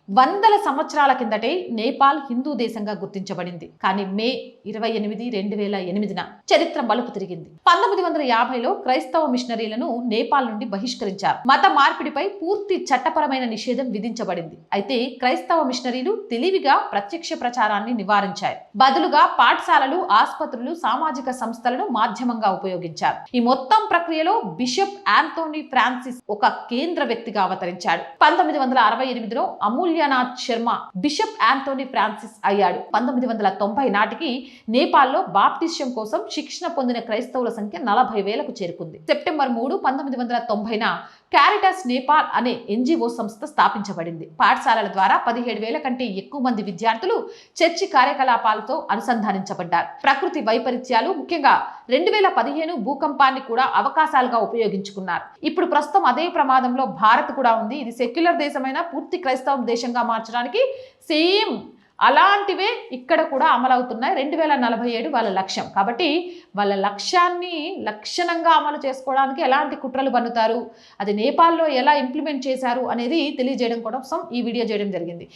వందల సంవత్సరాల కిందటే నేపాల్ హిందూ దేశంగా గుర్తించబడింది. కానీ మే 28, 2008న చరిత్ర మలుపు తిరిగింది. 1950లో క్రైస్తవ మిషనరీలను నేపాల్ నుండి బహిష్కరించారు. మత మార్పిడిపై పూర్తి చట్టపరమైన నిషేధం విధించబడింది. అయితే క్రైస్తవ మిషనరీలు తెలివిగా ప్రత్యక్ష ప్రచారాన్ని నివారించారు. బదులుగా పాఠశాలలు, ఆసుపత్రులు, సామాజిక సంస్థలను మాధ్యమంగా ఉపయోగించారు. ఈ మొత్తం ప్రక్రియలో బిషప్ ఆంథోనీ ఫ్రాన్సిస్ ఒక కేంద్ర వ్యక్తిగా అవతరించాడు. 1968లో అమూల్యనాథ్ శర్మ బిషప్ ఆంథోనీ ఫ్రాన్సిస్ అయ్యాడు. 1990 నాటికి నేపాల్లో బాప్టిజం కోసం శిక్షణ పొందిన క్రైస్తవుల సంఖ్య 40,000కు చేరుకుంది. సెప్టెంబర్ 3, 1990న క్యారిటాస్ నేపాల్ అనే NGO సంస్థ స్థాపించబడింది. పాఠశాలల ద్వారా 17,000 కంటే ఎక్కువ మంది విద్యార్థులు చర్చి కార్యకలాపాలతో అనుసంధానించబడ్డారు. ప్రకృతి వైపరీత్యాలు, ముఖ్యంగా 2015 భూకంపాన్ని కూడా అవకాశాలుగా ఉపయోగించుకున్నారు. ఇప్పుడు ప్రస్తుతం అదే ప్రమాదంలో భారత్ కూడా ఉంది. ఇది సెక్యులర్ దేశమైన పూర్తి క్రైస్తవ దేశంగా మార్చడానికి సేమ్ అలాంటివే ఇక్కడ కూడా అమలవుతున్నాయి. 2047 వాళ్ళ లక్ష్యం. కాబట్టి వాళ్ళ లక్ష్యాన్ని లక్షణంగా అమలు చేసుకోవడానికి ఎలాంటి కుట్రలు పన్నుతారు, అది నేపాల్లో ఎలా ఇంప్లిమెంట్ చేశారు అనేది తెలియజేయడం కోసం ఈ వీడియో చేయడం జరిగింది.